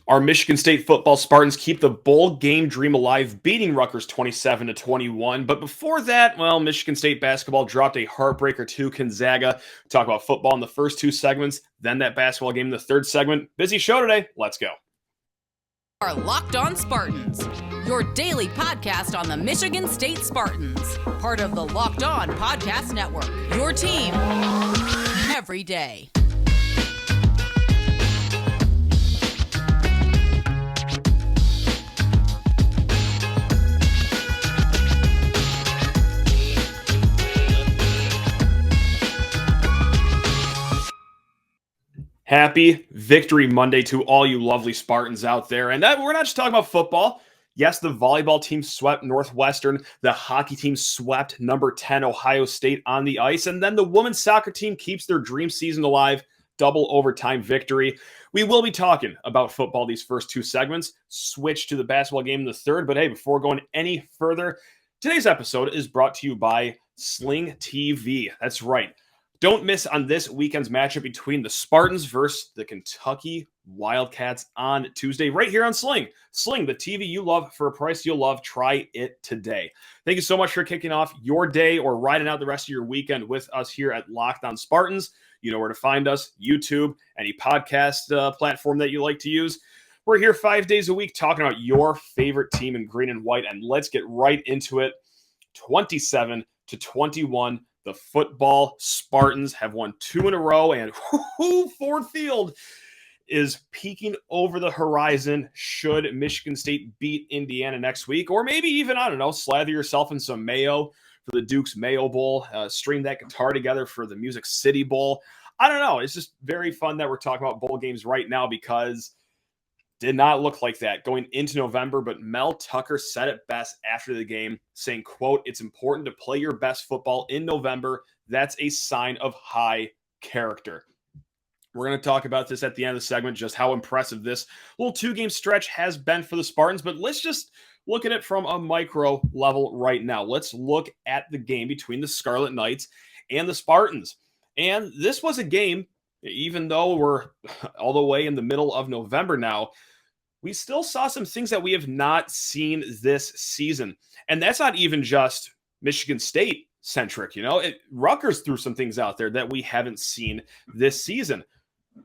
Our Michigan State football Spartans keep the bowl game dream alive, beating Rutgers 27-21. But before that, well, Michigan State basketball dropped a heartbreaker to Gonzaga. We talk about football in the first two segments, then that basketball game in the third segment. Busy show today. Let's go. Are Locked On Spartans, your daily podcast on the Michigan State Spartans, part of the Locked On Podcast Network. Your team every day. Happy Victory Monday to all you lovely Spartans out there. And we're not just talking about football. Yes, the volleyball team swept Northwestern. The hockey team swept number 10 Ohio State on the ice. And then the women's soccer team keeps their dream season alive. Double overtime victory. We will be talking about football these first two segments. Switch to the basketball game in the third. But hey, before going any further, today's episode is brought to you by Sling TV. That's right. Don't miss on this weekend's matchup between the Spartans versus the Kentucky Wildcats on Tuesday, right here on Sling. Sling, the TV you love for a price you'll love. Try it today. Thank you so much for kicking off your day or riding out the rest of your weekend with us here at Locked On Spartans. You know where to find us, YouTube, any podcast platform that you like to use. We're here 5 days a week talking about your favorite team in green and white, and let's get right into it. 27-21. The football Spartans have won 2 in a row, and Ford Field is peeking over the horizon should Michigan State beat Indiana next week, or maybe even, I don't know, slather yourself in some mayo for the Duke's Mayo Bowl, string that guitar together for the Music City Bowl. I don't know. It's just very fun that we're talking about bowl games right now because did not look like that going into November, but Mel Tucker said it best after the game, saying, quote, "It's important to play your best football in November. That's a sign of high character." We're going to talk about this at the end of the segment, just how impressive this little 2-game stretch has been for the Spartans, but let's just look at it from a micro level right now. Let's look at the game between the Scarlet Knights and the Spartans. And this was a game, even though we're all the way in the middle of November now, we still saw some things that we have not seen this season. And that's not even just Michigan State centric. You know, Rutgers threw some things out there that we haven't seen this season.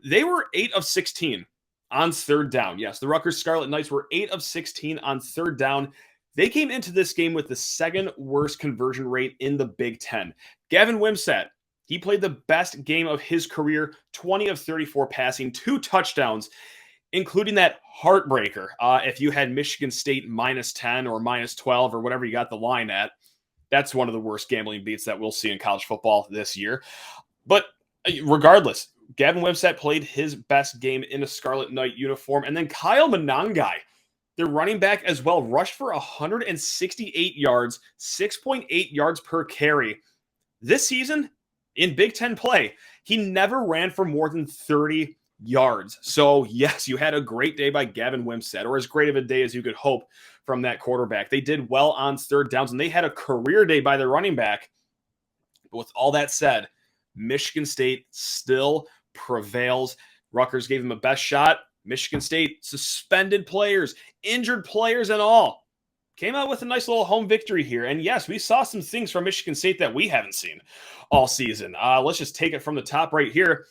They were 8 of 16 on third down. Yes, the Rutgers Scarlet Knights were 8 of 16 on third down. They came into this game with the second worst conversion rate in the Big Ten. Gavin Wimsatt, he played the best game of his career, 20 of 34 passing, 2 touchdowns, including that heartbreaker. If you had Michigan State minus 10 or minus 12 or whatever you got the line at, that's one of the worst gambling beats that we'll see in college football this year. But regardless, Gavin Wimsatt played his best game in a Scarlet Knight uniform. And then Kyle Monangai, their running back as well, rushed for 168 yards, 6.8 yards per carry. This season, in Big Ten play, he never ran for more than 30 yards. So, yes, you had a great day by Gavin Wimsatt, or as great of a day as you could hope from that quarterback. They did well on third downs, and they had a career day by their running back. But with all that said, Michigan State still prevails. Rutgers gave them a best shot. Michigan State suspended players, injured players, and all. Came out with a nice little home victory here. And yes, we saw some things from Michigan State that we haven't seen all season. Let's just take it from the top right here.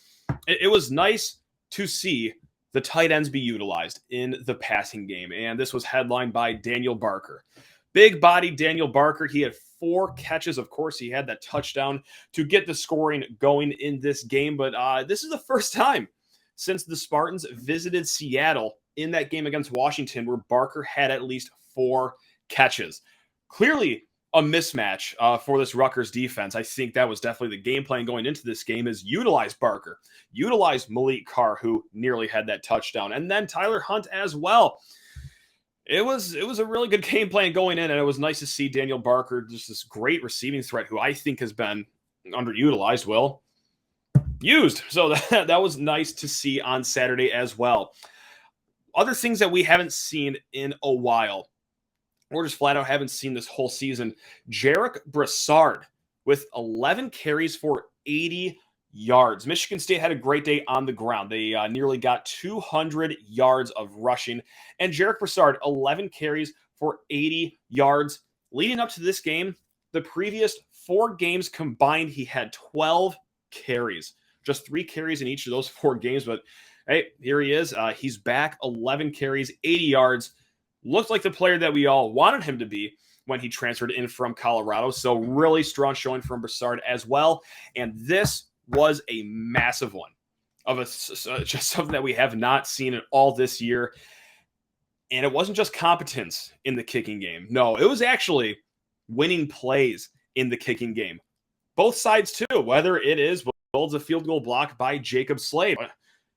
It was nice to see the tight ends be utilized in the passing game. And this was headlined by Daniel Barker. Big body Daniel Barker. He had 4 catches. Of course, he had that touchdown to get the scoring going in this game. But this is the first time since the Spartans visited Seattle in that game against Washington where Barker had at least 4 catches. Clearly a mismatch for this Rutgers defense. I think that was definitely the game plan going into this game, is utilize Barker, utilize Malik Carr, who nearly had that touchdown, and then Tyler Hunt as well. It was a really good game plan going in, and it was nice to see Daniel Barker, just this great receiving threat who I think has been underutilized, used. So that was nice to see on Saturday as well. Other things that we haven't seen in a while, or just flat out haven't seen this whole season. Jarek Brassard with 11 carries for 80 yards. Michigan State had a great day on the ground. They nearly got 200 yards of rushing. And Jarek Broussard, 11 carries for 80 yards. Leading up to this game, the previous 4 games combined, he had 12 carries. Just 3 carries in each of those 4 games. But hey, here he is. He's back, 11 carries, 80 yards. Looked like the player that we all wanted him to be when he transferred in from Colorado. So really strong showing from Broussard as well. And this was a massive one of just something that we have not seen at all this year. And it wasn't just competence in the kicking game. No, it was actually winning plays in the kicking game. Both sides too, whether it is builds a field goal block by Jacob Slade.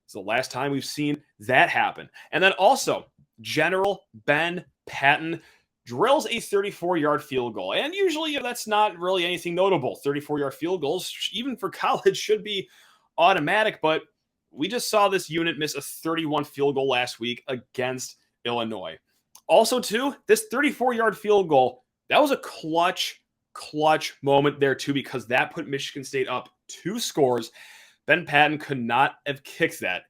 It's the last time we've seen that happen. And then also General Ben Patton drills a 34-yard field goal. And usually that's not really anything notable. 34-yard field goals, even for college, should be automatic. But we just saw this unit miss a 31 field goal last week against Illinois. Also, too, this 34-yard field goal, that was a clutch moment there, too, because that put Michigan State up 2 scores. Ben Patton could not have kicked that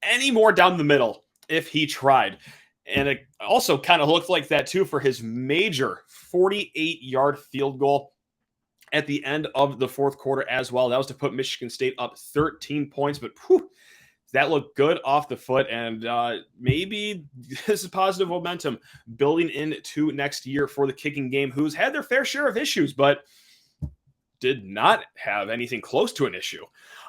any more down the middle if he tried. And it also kind of looked like that, too, for his major 48-yard field goal at the end of the fourth quarter as well. That was to put Michigan State up 13 points. But that looked good off the foot. And maybe this is positive momentum building into next year for the kicking game, who's had their fair share of issues, but did not have anything close to an issue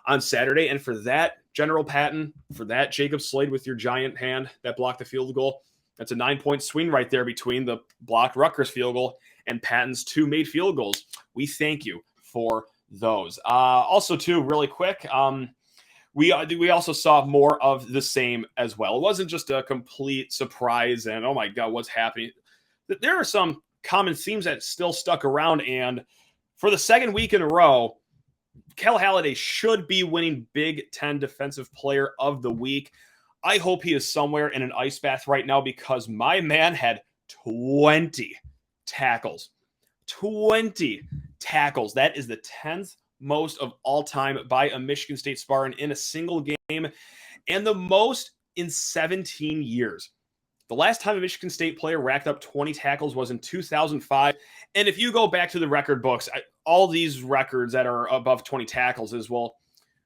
on Saturday. And for that, General Patton, for that, Jacob Slade with your giant hand that blocked the field goal, that's a 9-point swing right there between the blocked Rutgers field goal and Patton's 2 made field goals. We thank you for those. Also, too, really quick, we also saw more of the same as well. It wasn't just a complete surprise and, oh my God, what's happening? There are some common themes that still stuck around, and for the second week in a row, Cal Haladay should be winning Big Ten Defensive Player of the Week. I hope he is somewhere in an ice bath right now because my man had 20 tackles. 20 tackles. That is the 10th most of all time by a Michigan State Spartan in a single game and the most in 17 years. The last time a Michigan State player racked up 20 tackles was in 2005. And if you go back to the record books, all these records that are above 20 tackles is, well,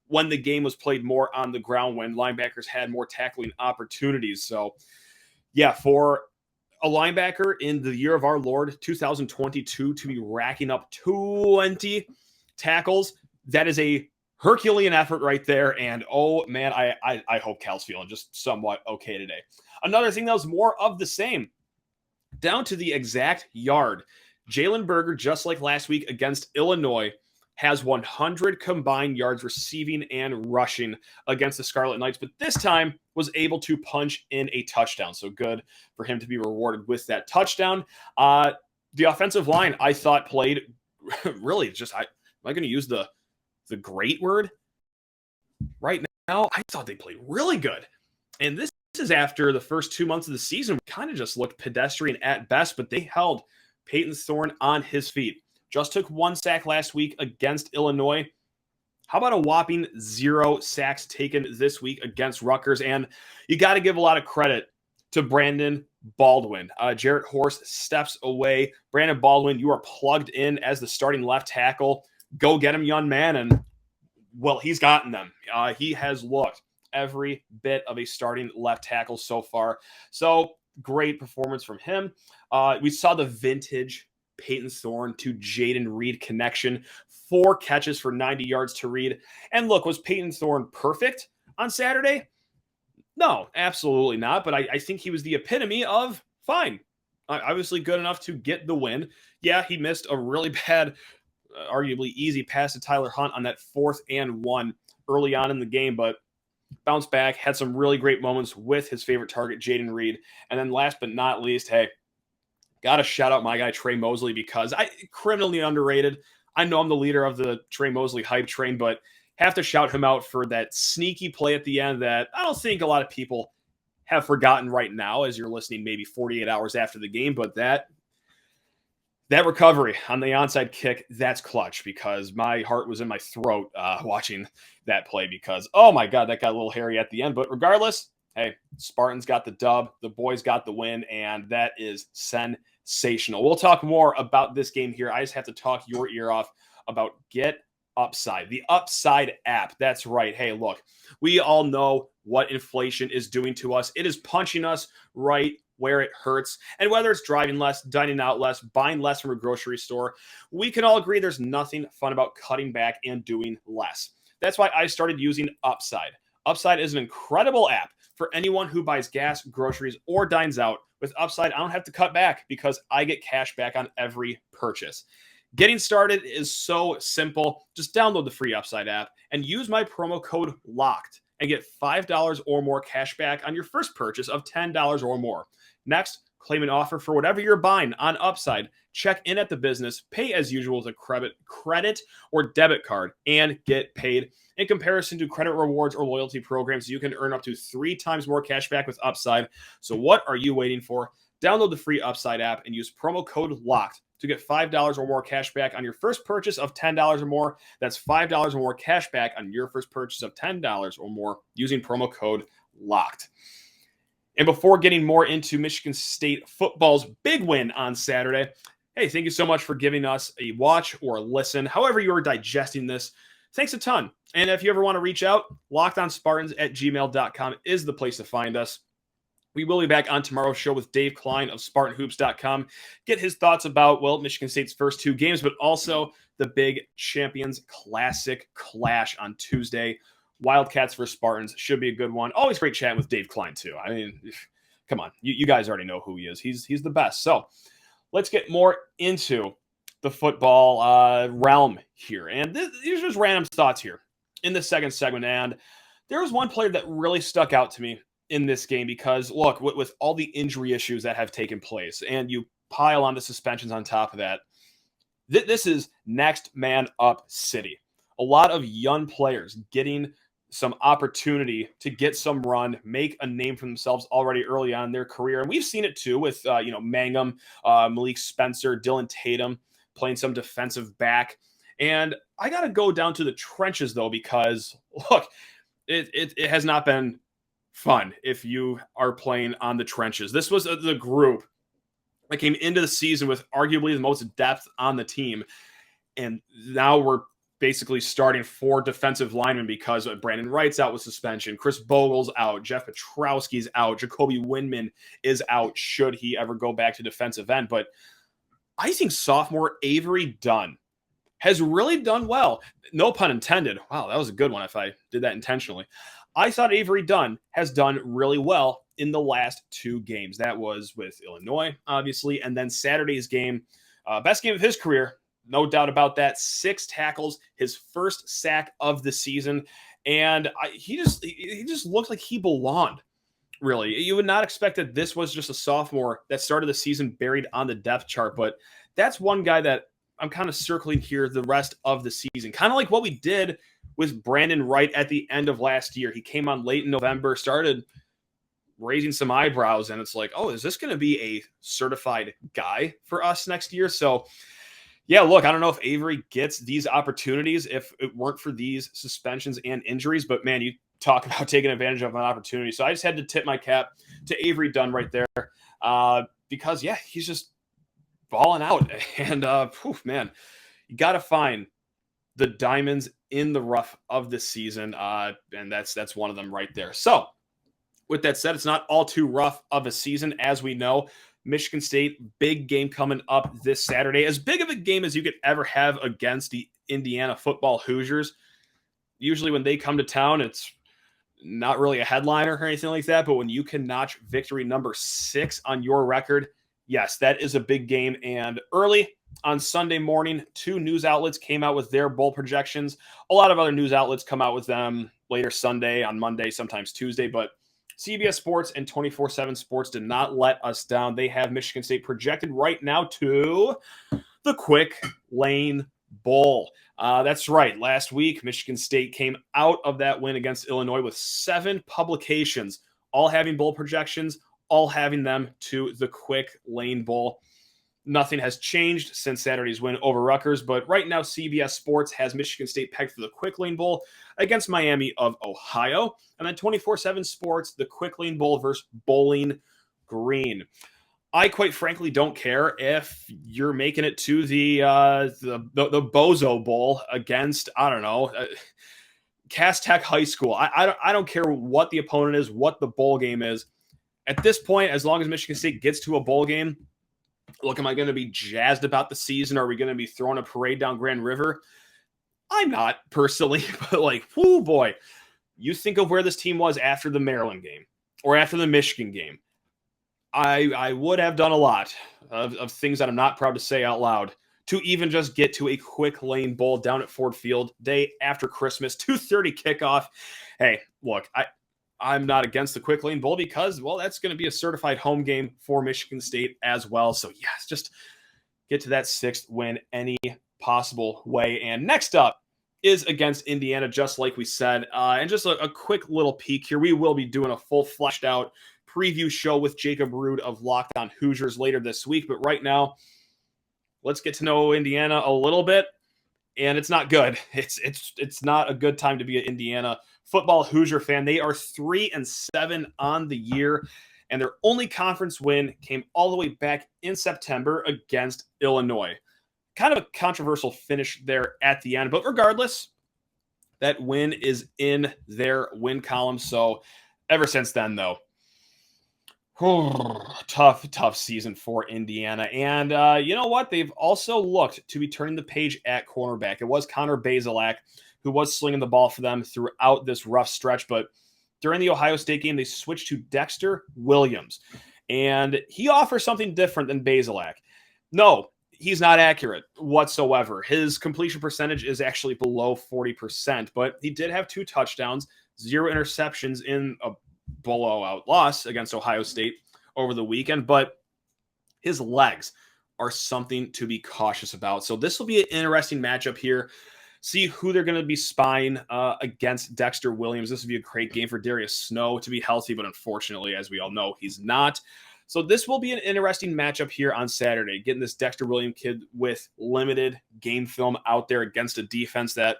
when the game was played more on the ground, when linebackers had more tackling opportunities. So, yeah, for a linebacker in the year of our Lord, 2022, to be racking up 20 tackles, that is a Herculean effort right there. And, oh, man, I hope Cal's feeling just somewhat okay today. Another thing that was more of the same, down to the exact yard, Jalen Berger, just like last week against Illinois, has 100 combined yards receiving and rushing against the Scarlet Knights, but this time was able to punch in a touchdown. So good for him to be rewarded with that touchdown. The offensive line, I thought, played really just, am I going to use the great word right now? I thought they played really good. And this is after the first 2 months of the season, kind of just looked pedestrian at best, but they held Peyton Thorne on his feet. Just took 1 sack last week against Illinois. How about a whopping 0 sacks taken this week against Rutgers? And you got to give a lot of credit to Brandon Baldwin. Jarrett Horst steps away. Brandon Baldwin, you are plugged in as the starting left tackle. Go get him, young man. And, well, he's gotten them. He has looked every bit of a starting left tackle so far. So great performance from him. We saw the vintage Peyton Thorne to Jaden Reed connection. 4 catches for 90 yards to Reed. And look, was Peyton Thorne perfect on Saturday? No, absolutely not. But I think he was the epitome of fine. Obviously good enough to get the win. Yeah, he missed a really bad, arguably easy pass to Tyler Hunt on that 4th and 1 early on in the game, but bounced back, had some really great moments with his favorite target, Jaden Reed. And then last but not least, hey, got to shout out my guy, Trey Mosley, because criminally underrated. I know I'm the leader of the Trey Mosley hype train, but have to shout him out for that sneaky play at the end that I don't think a lot of people have forgotten right now as you're listening maybe 48 hours after the game, but that That recovery on the onside kick, that's clutch because my heart was in my throat watching that play because, oh my God, that got a little hairy at the end. But regardless, hey, Spartans got the dub, the boys got the win, and that is sensational. We'll talk more about this game here. I just have to talk your ear off about Get Upside, the Upside app. That's right. Hey, look, we all know what inflation is doing to us. It is punching us right where it hurts. And whether it's driving less, dining out less, buying less from a grocery store, we can all agree there's nothing fun about cutting back and doing less. That's why I started using Upside. Upside is an incredible app for anyone who buys gas, groceries, or dines out. With Upside, I don't have to cut back because I get cash back on every purchase. Getting started is so simple. Just download the free Upside app and use my promo code LOCKED and get $5 or more cash back on your first purchase of $10 or more. Next, claim an offer for whatever you're buying on Upside. Check in at the business, pay as usual with a credit or debit card, and get paid. In comparison to credit rewards or loyalty programs, you can earn up to 3 times more cash back with Upside. So what are you waiting for? Download the free Upside app and use promo code LOCKED to get $5 or more cash back on your first purchase of $10 or more. That's $5 or more cash back on your first purchase of $10 or more using promo code LOCKED. And before getting more into Michigan State football's big win on Saturday, hey, thank you so much for giving us a watch or a listen. However you are digesting this, thanks a ton. And if you ever want to reach out, lockedonspartans@gmail.com is the place to find us. We will be back on tomorrow's show with Dave Klein of SpartanHoops.com. Get his thoughts about, well, Michigan State's first 2 games, but also the big Champions Classic clash on Tuesday. Wildcats versus Spartans should be a good one. Always great chatting with Dave Klein, too. I mean, come on. You guys already know who he is. He's the best. So let's get more into the football realm here. And these are just random thoughts here in the second segment. And there was one player that really stuck out to me in this game because, look, with all the injury issues that have taken place and you pile on the suspensions on top of that, this is next man up city. A lot of young players getting some opportunity to get some run, make a name for themselves already early on in their career. And we've seen it too with, Mangum, Malik Spencer, Dylan Tatum playing some defensive back. And I got to go down to the trenches, though, because, look, it has not been fun if you are playing on the trenches. This was the group that came into the season with arguably the most depth on the team. And now we're basically starting 4 defensive linemen because Brandon Wright's out with suspension. Chris Bogle's out. Jeff Petrowski's out. Jacoby Windman is out should he ever go back to defensive end. But I think sophomore Avery Dunn has really done well. No pun intended. Wow, that was a good one if I did that intentionally. I thought Avery Dunn has done really well in the last 2 games. That was with Illinois, obviously, and then Saturday's game, best game of his career, no doubt about that. 6 tackles, his first sack of the season, and he just looked like he belonged. Really, you would not expect that this was just a sophomore that started the season buried on the depth chart, but that's one guy that I'm kind of circling here the rest of the season, kind of like what we did with Brandon Wright at the end of last year. He came on late in November, started raising some eyebrows, and it's like, oh, is this going to be a certified guy for us next year? So, yeah, look, I don't know if Avery gets these opportunities if it weren't for these suspensions and injuries, but man, you talk about taking advantage of an opportunity. So I just had to tip my cap to Avery Dunn right there because, yeah, he's just balling out. And, man, you got to find the diamonds in the rough of this season, and that's one of them right there. So with that said, it's not all too rough of a season, as we know. Michigan State, big game coming up this Saturday. As big of a game as you could ever have against the Indiana football Hoosiers. Usually when they come to town, it's not really a headliner or anything like that, but when you can notch victory number 6 on your record, yes, that is a big game. And early on Sunday morning, 2 news outlets came out with their bowl projections. A lot of other news outlets come out with them later Sunday, on Monday, sometimes Tuesday, but CBS Sports and 24/7 Sports did not let us down. They have Michigan State projected right now to the Quick Lane Bowl. That's right. Last week, Michigan State came out of that win against Illinois with 7 publications, all having bowl projections, all having them to the Quick Lane Bowl. Nothing has changed since Saturday's win over Rutgers, but right now CBS Sports has Michigan State pegged for the Quick Lane Bowl against Miami of Ohio, and then 24/7 Sports, the Quick Lane Bowl versus Bowling Green. I quite frankly don't care if you're making it to the Bozo Bowl against, I don't know, Cass Tech High School. I don't care what the opponent is, what the bowl game is. At this point, as long as Michigan State gets to a bowl game, look, am I going to be jazzed about the season? Are we going to be throwing a parade down Grand River? I'm not personally, but like, whoo boy, you think of where this team was after the Maryland game or after the Michigan game. I would have done a lot of things that I'm not proud to say out loud to even just get to a Quick Lane Bowl down at Ford Field, day after Christmas, 2:30 kickoff. Hey, look, I'm not against the Quick Lane Bowl because, well, that's going to be a certified home game for Michigan State as well. So, yes, just get to that 6th win any possible way. And next up is against Indiana, just like we said. And just a quick little peek here. We will be doing a full fleshed out preview show with Jacob Rude of Locked On Hoosiers later this week. But right now, let's get to know Indiana a little bit. And it's not good. It's not a good time to be an Indiana football Hoosier fan. They are 3-7 on the year, and their only conference win came all the way back in September against Illinois. Kind of a controversial finish there at the end, but regardless, that win is in their win column. So ever since then, though, tough season for Indiana. And you know what? They've also looked to be turning the page at cornerback. It was Connor Bazelak who was slinging the ball for them throughout this rough stretch. But during the Ohio State game, they switched to Dexter Williams. And he offers something different than Bazelak. No, he's not accurate whatsoever. His completion percentage is actually below 40%. But he did have 2 touchdowns, 0 interceptions in a blowout loss against Ohio State over the weekend, but his legs are something to be cautious about. So this will be an interesting matchup here. See who they're going to be spying against Dexter Williams. This would be a great game for Darius Snow to be healthy, but unfortunately, as we all know, he's not. So this will be an interesting matchup here on Saturday, getting this Dexter Williams kid with limited game film out there against a defense that,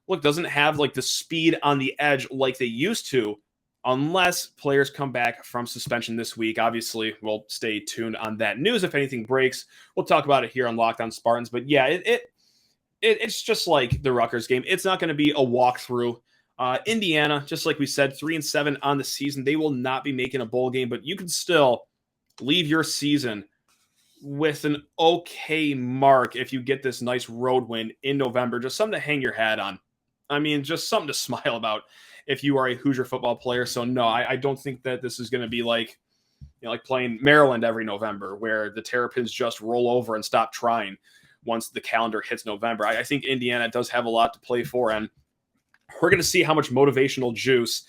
look, doesn't have like the speed on the edge like they used to, unless players come back from suspension this week. Obviously, we'll stay tuned on that news. If anything breaks, we'll talk about it here on Locked On Spartans. But yeah, it's just like the Rutgers game. It's not going to be a walkthrough. Indiana, just like we said, 3-7 on the season. They will not be making a bowl game, but you can still leave your season with an okay mark if you get this nice road win in November. Just something to hang your hat on. I mean, just something to smile about if you are a Hoosier football player. So no, I don't think that this is going to be like, like playing Maryland every November, where the Terrapins just roll over and stop trying once the calendar hits November. I think Indiana does have a lot to play for, and we're going to see how much motivational juice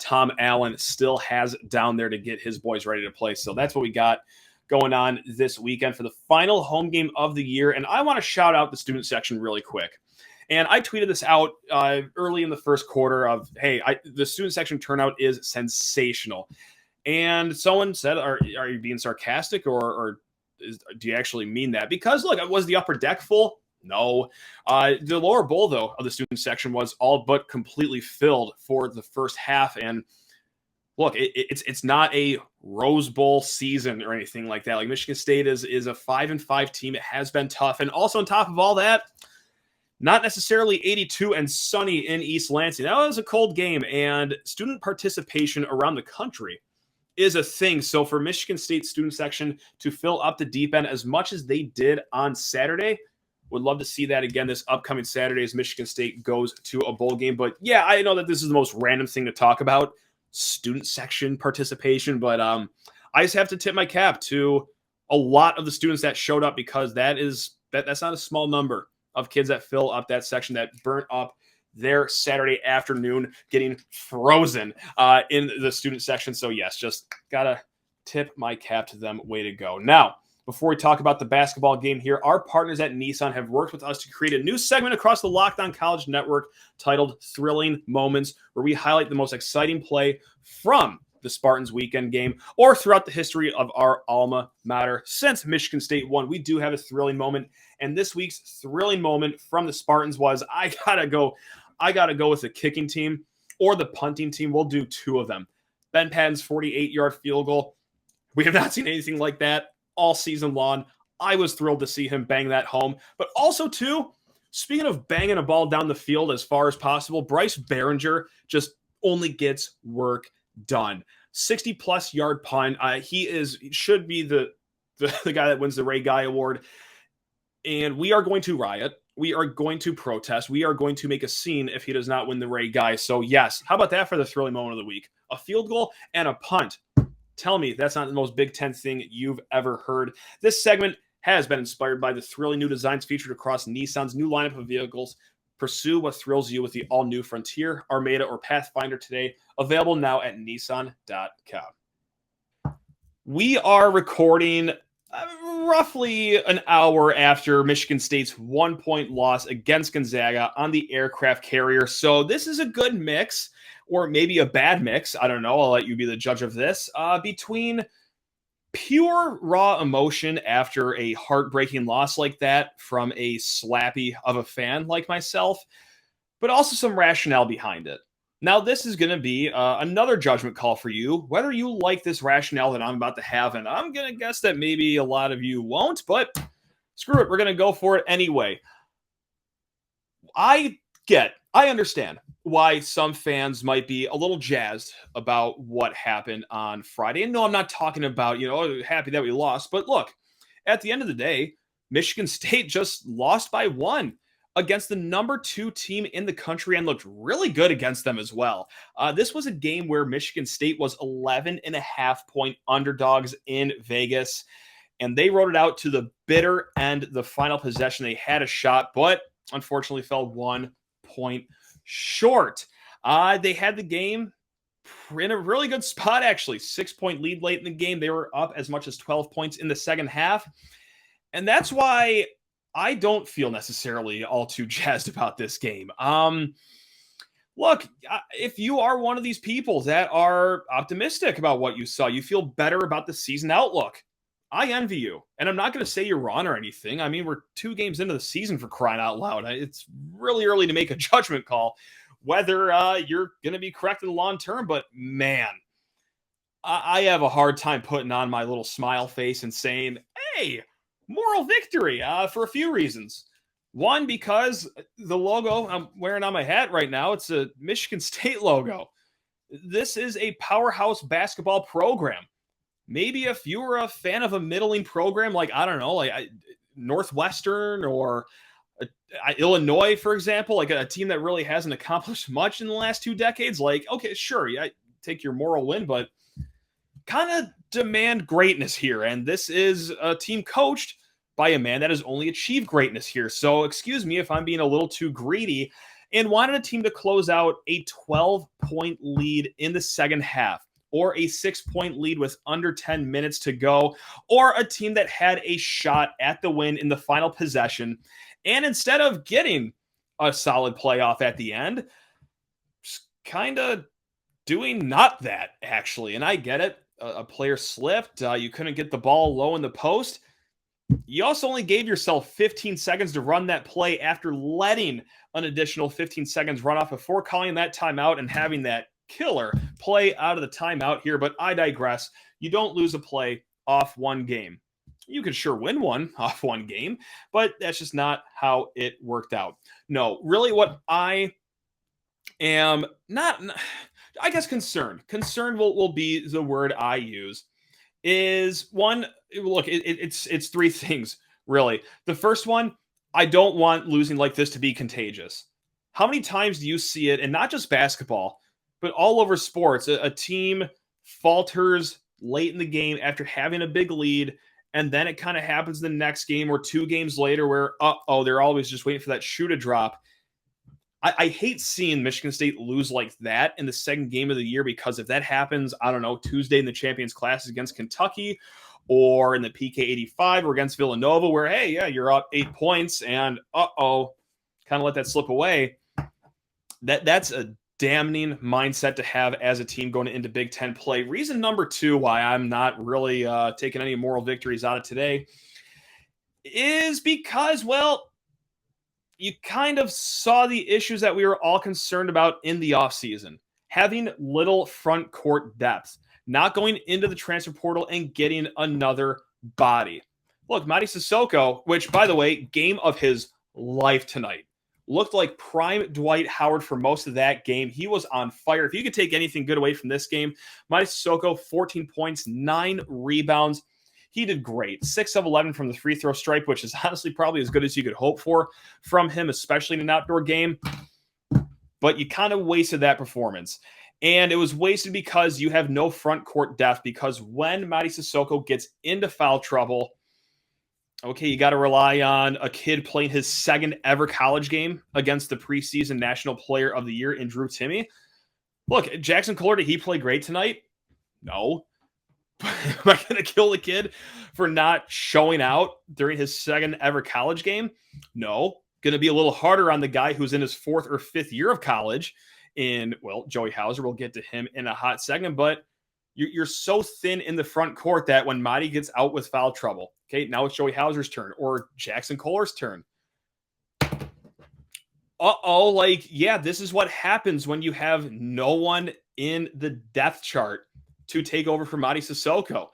Tom Allen still has down there to get his boys ready to play. So that's what we got going on this weekend for the final home game of the year. And I want to shout out the student section really quick. And I tweeted this out early in the first quarter of, hey, the student section turnout is sensational. And someone said, are you being sarcastic or do you actually mean that? Because, look, was the upper deck full? No. The lower bowl, though, of the student section was all but completely filled for the first half. And, look, it's not a Rose Bowl season or anything like that. Like, Michigan State is a 5-5 team. It has been tough. And also on top of all that, not necessarily 82 and sunny in East Lansing. That was a cold game, and student participation around the country is a thing. So for Michigan State student section to fill up the deep end as much as they did on Saturday, would love to see that again this upcoming Saturday as Michigan State goes to a bowl game. But yeah, I know that this is the most random thing to talk about, student section participation, but I just have to tip my cap to a lot of the students that showed up, because that's not a small number of kids that fill up that section that burnt up their Saturday afternoon getting frozen in the student section. So yes, just gotta tip my cap to them. Way to go. Now, before we talk about the basketball game here, our partners at Nissan have worked with us to create a new segment across the Locked On College Network titled Thrilling Moments, where we highlight the most exciting play from the Spartans weekend game or throughout the history of our alma mater. Since Michigan State won, we do have a thrilling moment. And this week's thrilling moment from the Spartans was I gotta go with the kicking team or the punting team. We'll do two of them. Ben Patton's 48-yard field goal. We have not seen anything like that all season long. I was thrilled to see him bang that home. But also, too, speaking of banging a ball down the field as far as possible, Bryce Behringer just only gets work done. 60-plus yard punt. He should be the guy that wins the Ray Guy Award. And we are going to riot. We are going to protest. We are going to make a scene if he does not win the Ray Guy. So, yes, how about that for the thrilling moment of the week? A field goal and a punt. Tell me that's not the most Big Ten thing you've ever heard. This segment has been inspired by the thrilling new designs featured across Nissan's new lineup of vehicles. Pursue what thrills you with the all-new Frontier, Armada, or Pathfinder today. Available now at Nissan.com. We are recording roughly an hour after Michigan State's 1-point loss against Gonzaga on the aircraft carrier. So this is a good mix, or maybe a bad mix. I don't know. I'll let you be the judge of this. Between pure raw emotion after a heartbreaking loss like that from a slappy of a fan like myself, but also some rationale behind it. Now, this is going to be another judgment call for you, whether you like this rationale that I'm about to have, and I'm going to guess that maybe a lot of you won't, but screw it, we're going to go for it anyway. I understand why some fans might be a little jazzed about what happened on Friday. And no, I'm not talking about, happy that we lost. But look, at the end of the day, Michigan State just lost by 1 against the number 2 team in the country and looked really good against them as well. This was a game where Michigan State was 11.5-point underdogs in Vegas, and they rode it out to the bitter end. The final possession, they had a shot, but unfortunately fell 1 point short. They had the game in a really good spot, actually. 6-point lead late in the game. They were up as much as 12 points in the second half. And that's why I don't feel necessarily all too jazzed about this game. Look, if you are one of these people that are optimistic about what you saw, you feel better about the season outlook, I envy you. And I'm not going to say you're wrong or anything. I mean, we're 2 games into the season, for crying out loud. It's really early to make a judgment call whether you're going to be correct in the long term. But man, I have a hard time putting on my little smile face and saying, hey, moral victory for a few reasons. One, because the logo I'm wearing on my hat right now, it's a Michigan State logo. This is a powerhouse basketball program. Maybe if you were a fan of a middling program, like, I don't know, like Northwestern or Illinois, for example, like a team that really hasn't accomplished much in the last 2 decades, like, okay, sure, yeah, take your moral win, but kind of demand greatness here. And this is a team coached by a man that has only achieved greatness here. So excuse me if I'm being a little too greedy and wanted a team to close out a 12-point lead in the second half, or a 6-point lead with under 10 minutes to go, or a team that had a shot at the win in the final possession. And instead of getting a solid playoff at the end, kind of doing not that, actually. And I get it. A player slipped. You couldn't get the ball low in the post. You also only gave yourself 15 seconds to run that play after letting an additional 15 seconds run off before calling that timeout and having that killer play out of the timeout here. But I digress. You don't lose a play off one game. You can sure win one off one game, but that's just not how it worked out. No, really what I am not, I guess concerned will be the word I use, is one, look, it's 3 things, really. The first one, I don't want losing like this to be contagious. How many times do you see it, and not just basketball, but all over sports, a team falters late in the game after having a big lead, and then it kind of happens the next game or 2 games later where, they're always just waiting for that shoe to drop. I hate seeing Michigan State lose like that in the second game of the year, because if that happens, I don't know, Tuesday in the Champions Class against Kentucky, or in the PK 85 or against Villanova, where, hey, yeah, you're up 8 points and kind of let that slip away. That's a damning mindset to have as a team going into Big Ten play. Reason number 2 why I'm not really taking any moral victories out of today is because, well, you kind of saw the issues that we were all concerned about in the offseason. Having little front court depth, not going into the transfer portal and getting another body. Look, Mady Sissoko, which, by the way, game of his life tonight, looked like prime Dwight Howard for most of that game. He was on fire. If you could take anything good away from this game, Mady Sissoko, 14 points, 9 rebounds. He did great. 6 of 11 from the free throw stripe, which is honestly probably as good as you could hope for from him, especially in an outdoor game. But you kind of wasted that performance. And it was wasted because you have no front court depth, because when Mady Sissoko gets into foul trouble, okay, you got to rely on a kid playing his second ever college game against the preseason National Player of the Year in Drew Timme. Look, Jackson Kohler, did he play great tonight? No. Am I going to kill the kid for not showing out during his second ever college game? No. Going to be a little harder on the guy who's in his 4th or 5th year of college in, well, Joey Hauser. We'll get to him in a hot second, but you're so thin in the front court that when Mady gets out with foul trouble, okay, now it's Joey Hauser's turn or Jackson Kohler's turn. This is what happens when you have no one in the depth chart to take over for Mady Sissoko.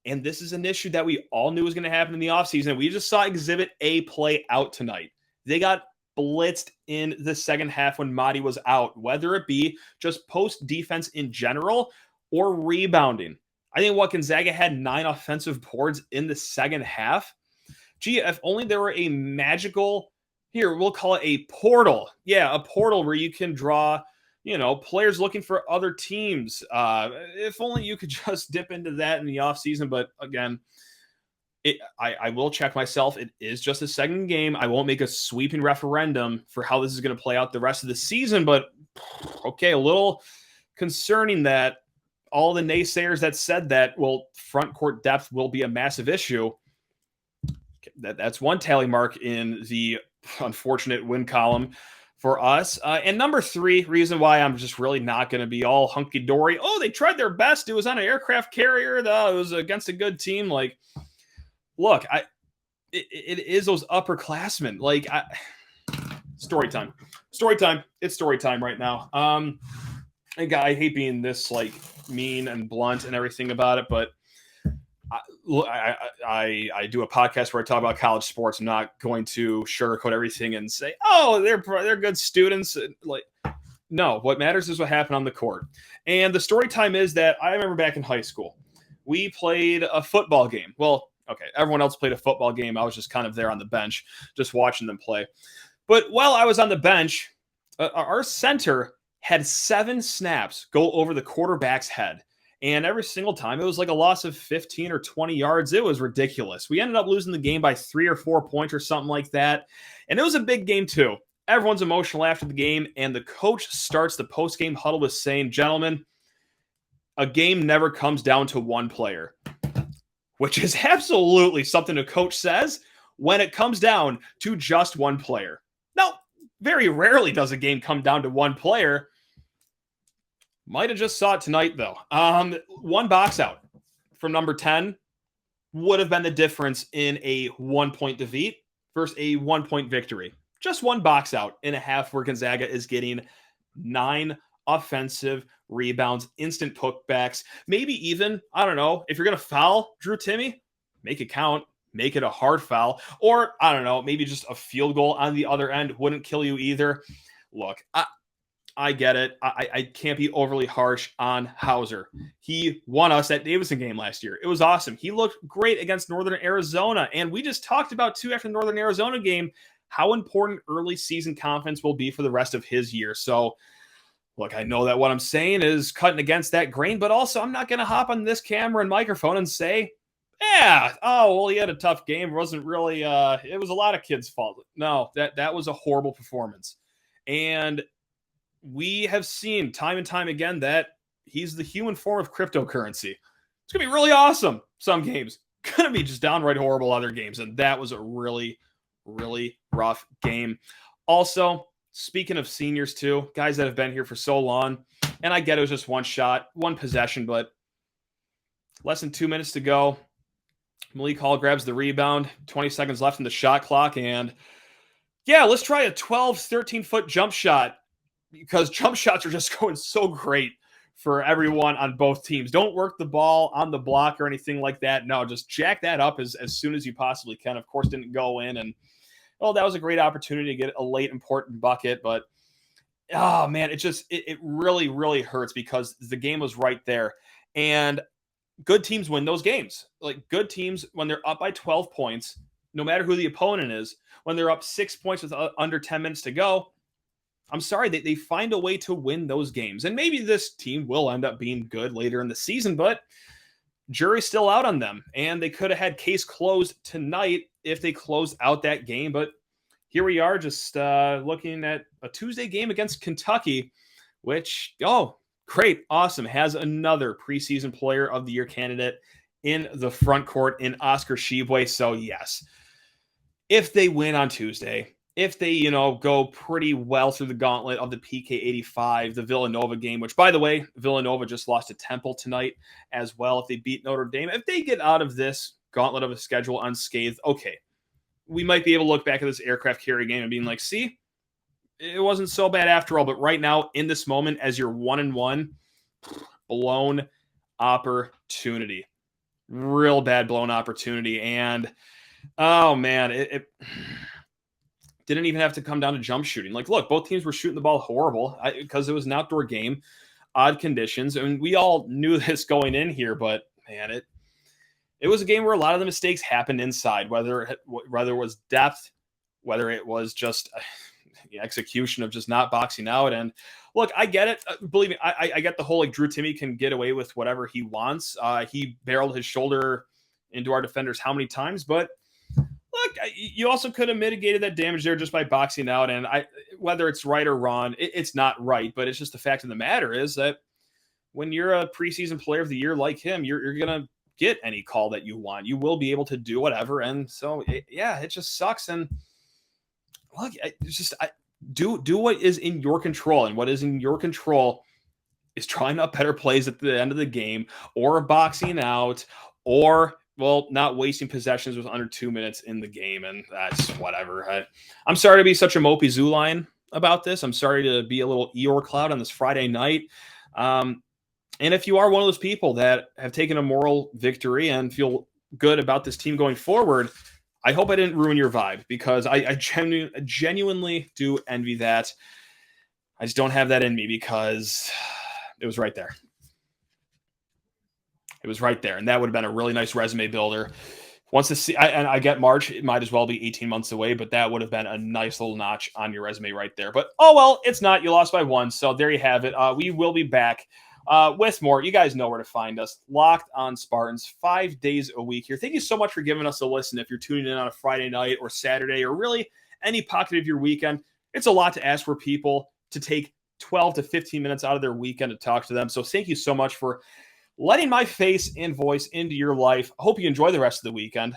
And this is an issue that we all knew was going to happen in the offseason. We just saw Exhibit A play out tonight. They got blitzed in the second half when Mady was out, whether it be just post defense in general or rebounding. I think Gonzaga had 9 offensive boards in the second half. Gee, if only there were a magical, here, we'll call it a portal. Yeah, a portal where you can draw, players looking for other teams. If only you could just dip into that in the offseason. But again, I will check myself. It is just a second game. I won't make a sweeping referendum for how this is going to play out the rest of the season. But, okay, a little concerning that all the naysayers that said that, well, front court depth will be a massive issue. That's one tally mark in the unfortunate win column for us. And number 3, reason why I'm just really not going to be all hunky-dory. Oh, they tried their best. It was on an aircraft carrier. It was against a good team. Like, look, it is those upperclassmen. Like, story time. It's story time right now. I hate being this, like, mean and blunt and everything about it, but I do a podcast where I talk about college sports. I'm not going to sugarcoat everything and say, oh, they're good students. Like, no, what matters is what happened on the court. And the story time is that I remember back in high school, we played a football game. Well, okay, everyone else played a football game. I was just kind of there on the bench, just watching them play. But while I was on the bench, our center had 7 snaps go over the quarterback's head. And every single time, it was like a loss of 15 or 20 yards. It was ridiculous. We ended up losing the game by 3 or 4 points or something like that. And it was a big game, too. Everyone's emotional after the game, and the coach starts the post-game huddle with saying, gentlemen, a game never comes down to one player, which is absolutely something a coach says when it comes down to just one player. Now, very rarely does a game come down to one player. Might have just saw it tonight, though. 1 box out from number 10 would have been the difference in a 1-point defeat versus a 1-point victory. Just 1 box out in a half where Gonzaga is getting 9 offensive rebounds, instant putbacks, maybe even, I don't know, if you're going to foul Drew Timme, make it count, make it a hard foul, or, I don't know, maybe just a field goal on the other end wouldn't kill you either. Look, I get it. I can't be overly harsh on Hauser. He won us that Davidson game last year. It was awesome. He looked great against Northern Arizona. And we just talked about, too, after the Northern Arizona game, how important early season confidence will be for the rest of his year. So, look, I know that what I'm saying is cutting against that grain, but also I'm not going to hop on this camera and microphone and say, yeah, oh, well, he had a tough game. It wasn't really, it was a lot of kids' fault. No, that was a horrible performance. And we have seen time and time again that he's the human form of cryptocurrency. It's going to be really awesome some games. Going to be just downright horrible other games. And that was a really, really rough game. Also, speaking of seniors too, guys that have been here for so long, and I get it was just one shot, one possession, but less than 2 minutes to go. Malik Hall grabs the rebound, 20 seconds left in the shot clock, and yeah, let's try a 12, 13-foot jump shot because jump shots are just going so great for everyone on both teams. Don't work the ball on the block or anything like that. No, just jack that up as soon as you possibly can. Of course, didn't go in, and that was a great opportunity to get a late important bucket, but oh man, it really, really hurts because the game was right there. And good teams win those games. Like good teams, when they're up by 12 points, no matter who the opponent is, when they're up 6 points with under 10 minutes to go, I'm sorry, they find a way to win those games. And maybe this team will end up being good later in the season, but jury's still out on them. And they could have had case closed tonight if they closed out that game. But here we are just looking at a Tuesday game against Kentucky, which, great, awesome, has another preseason player of the year candidate in the front court in Oscar Tshiebwe. So yes, if they win on Tuesday, if they, go pretty well through the gauntlet of the PK 85, the Villanova game, which by the way, Villanova just lost to Temple tonight as well. If they beat Notre Dame, if they get out of this gauntlet of a schedule unscathed, okay, we might be able to look back at this aircraft carrier game and being like, see, it wasn't so bad after all. But right now, in this moment, as you're 1-1, blown opportunity, real bad blown opportunity. And oh man, it didn't even have to come down to jump shooting. Like, look, both teams were shooting the ball horrible because it was an outdoor game, odd conditions. And we all knew this going in here, but man, it was a game where a lot of the mistakes happened inside, whether it was depth, whether it was just execution of just not boxing out. And look, I get it. Believe me, I get the whole, like, Drew Timme can get away with whatever he wants. He barreled his shoulder into our defenders how many times, but look, you also could have mitigated that damage there just by boxing out. And whether it's right or wrong, it's not right, but it's just the fact of the matter is that when you're a preseason player of the year like him, you're going to get any call that you want. You will be able to do whatever. And so, it just sucks. And look, it's just do what is in your control. And what is in your control is trying up better plays at the end of the game, or boxing out, or not wasting possessions with under 2 minutes in the game. And that's whatever. I'm sorry to be such a mopey Zooline about this. I'm sorry to be a little Eeyore cloud on this Friday night. And if you are one of those people that have taken a moral victory and feel good about this team going forward, I hope I didn't ruin your vibe, because I genuinely do envy that. I just don't have that in me because it was right there. It was right there, and that would have been a really nice resume builder. I get March, it might as well be 18 months away, but that would have been a nice little notch on your resume right there. But, it's not. You lost by 1, so there you have it. We will be back with more. You guys know where to find us. Locked on Spartans, 5 days a week here. Thank you so much for giving us a listen. If you're tuning in on a Friday night or Saturday or really any pocket of your weekend, it's a lot to ask for people to take 12 to 15 minutes out of their weekend to talk to them. So thank you so much for letting my face and voice into your life. I hope you enjoy the rest of the weekend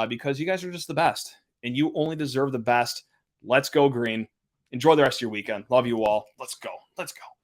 because you guys are just the best, and you only deserve the best. Let's go green. Enjoy the rest of your weekend. Love you all. Let's go. Let's go.